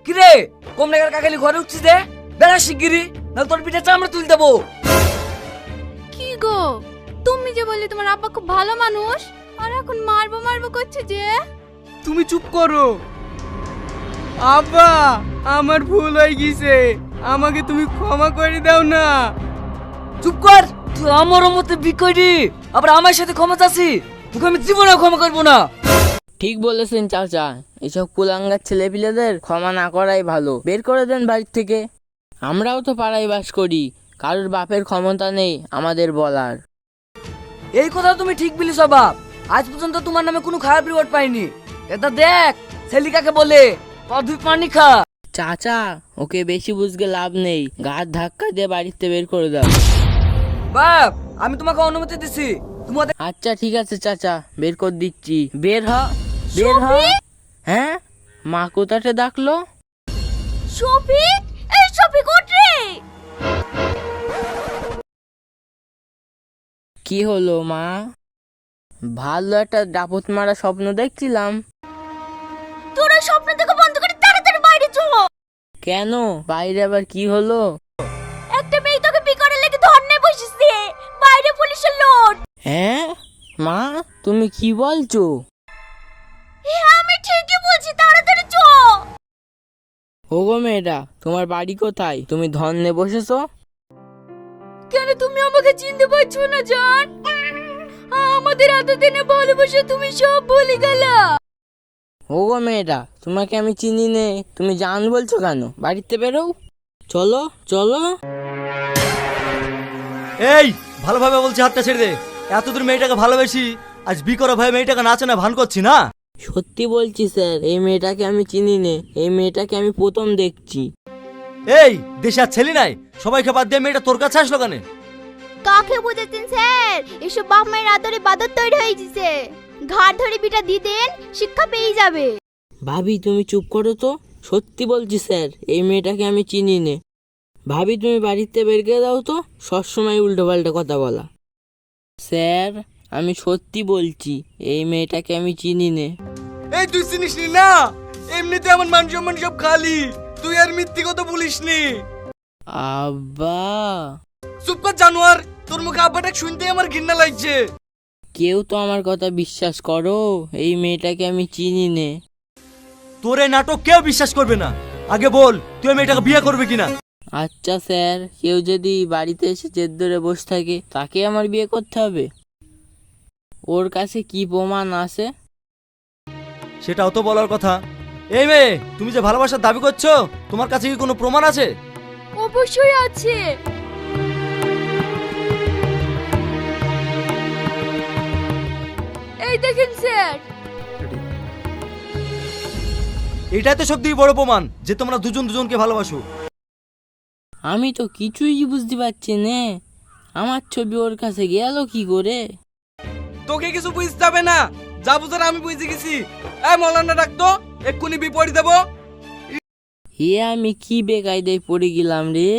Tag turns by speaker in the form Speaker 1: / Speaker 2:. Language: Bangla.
Speaker 1: কিরে কম নাগার কাকালি ঘরে উঠছিস দে বেড়া শিগগিরি না তোর পিঠে চামড়া তুলে দেবো।
Speaker 2: কি গো তুমি যে বললে তোমার আব্বা খুব ভালো মানুষ আর এখন মারবো মারবো করছে যে।
Speaker 3: তুমি চুপ করো। আব্বা আমার ভুল হয়ে গেছে, আমাকে তুমি ক্ষমা করে দাও না।
Speaker 1: চুপ কর, তুই আমার মতে বিকরি আবার আমার সাথে ক্ষমা চাচ্ছি, তোকে আমি জীবনে ক্ষমা করবো না।
Speaker 4: ঠিক বলেছেন চাচা, এসব কুলাঙ্গার ছেলেপিলেদের ক্ষমা না করাই ভালো, বের করে দেন বাড়ির থেকে। আমরাও তো পাড়ায় বাস করি, কারোর বাপের ক্ষমতা নেই আমাদের বলার।
Speaker 1: এই কথা তুমি ঠিক বলিস বাপ, আজ পর্যন্ত তোমার নামে কোনো খারাপ রিওয়ার্ড পাইনি। এটা দেখ ছেলিকাকে বলে দুই পানি খা।
Speaker 4: চাচা ওকে বেশি বুঝকে লাভ নেই, গাছ ধাক্কা দিয়ে বাড়িতে বের করে দাও।
Speaker 1: বাপ আমি তোমাকে অনুমতি দিছি, তোমাদের
Speaker 4: আচ্ছা ঠিক আছে চাচা, বের করে দিচ্ছি। বের হ, বের হ। হ্যাঁ, মা কোথাতে ডাকলো?
Speaker 2: শফিক, এই শফিক ওঠ রে।
Speaker 4: কি হলো মা? ভালো একটা ডাপত মারা স্বপ্ন দেখছিলাম।
Speaker 2: তোরা স্বপ্ন দেখা বন্ধ করে তাড়াতাড়ি বাইরে চল।
Speaker 4: কেন, বাইরে আবার কি হলো?
Speaker 2: একটা মেয়ে তোকে বিকারের লেগে ধর্নায় বসেছে, বাইরে পুলিশের লোড।
Speaker 4: হ্যাঁ মা, তুমি কি বলছো?
Speaker 2: হ্যাঁ আমি ঠিকই বলছি, তাড়াতাড়ি চ।
Speaker 4: ওগো মেয়েটা, তোমার বাড়ি কোথায়? তুমি ধন্যে বসেছো?
Speaker 2: কেন তুমি আমাকে চিনতে পারছো না জান? আমাদের এতদিনে ভালোবাসা তুমি সব ভুলে গেলা।
Speaker 4: ওগো মেয়েটা, তোমাকে আমি চিনি নে, তুমি জান বলছো কেন? বাড়িতে বেরো, চলো চলো।
Speaker 5: এই ভালোভাবে বলছি, হাতটা ছেড়ে দে। এতদূর মেয়েটাকে ভালোবেসি, আজ বিকরা ভয়ে মেয়েটাকে নাচে না ভান করছি না।
Speaker 4: সত্যি বলছি স্যার, এই মেয়েটাকে আমি চিনি নে, এই মেয়েটাকে আমি প্রথম দেখছি।
Speaker 5: এই দেশে আর ছেলে নাই, সবাইকে বাদ দিয়ে মেয়েটা তোর কাছে আসলো কেন?
Speaker 2: কাকে বুঝাচ্ছেন স্যার? এসব বাপ মায়ের আদরে বাদর তৈরি হয়ে গেছে, ঘাট ধরে বিটা দিয়ে দেন, শিক্ষা পেয়ে যাবে।
Speaker 4: ভাবি তুমি চুপ করো তো, সত্যি বলছি স্যার, এই মেয়েটাকে আমি চিনি নে। ভাবি তুমি বাড়িতে বের করে দাও তো, সবসময় উল্টো পাল্টা কথা বলা। স্যার আমি সত্যি বলছি, এই মেয়েটাকে আমি চিনি নে।
Speaker 3: এই তুই চিনিস নি না? এমনিতে আমার মান সম্মান সব খালি, তুই আর মিথ্যে কথা বলিস নি।
Speaker 4: আব্বা,
Speaker 3: চুপ কর জানোয়ার, তোর মুখে আব্বাটা শুনতেই আমার ঘৃণা লাগছে।
Speaker 4: কেউ তো আমার কথা বিশ্বাস করো, এই মেয়েটাকে আমি চিনি নে।
Speaker 5: তোর এই নাটক কেউ বিশ্বাস করবে না। আগে বল তুই ওই মেয়েটাকে বিয়ে করবে কিনা?
Speaker 4: আচ্ছা স্যার, কেউ যদি বাড়িতে এসে জেদ ধরে বসে থাকে, তাকে আমার বিয়ে করতে হবে? ওর কাছে কি প্রমাণ আছে?
Speaker 5: সেটাও তো বলার কথা। এই মেয়ে, তুমি যে ভালোবাসার দাবি করছো, তোমার কাছে কি কোনো প্রমাণ আছে?
Speaker 2: অবশ্যই আছে। এই দেখেন স্যার।
Speaker 5: এটাই তো সবথেকে বড় প্রমাণ যে তোমরা দুজন দুজনকে ভালোবাসো।
Speaker 4: আমি তো কিছুই বুঝতে পারছি না, আমার ছবি ওর কাছে গেল কি করে?
Speaker 3: তোকে কিছু বুঝতে হবে না, যা বুঝার আমি বুঝে গেছি। এই মৌলানা ডাকতো, এক্ষুনি বিপরীত দেবো।
Speaker 4: হে আমি কি বেকায়দায় পড়ে গেলাম রে।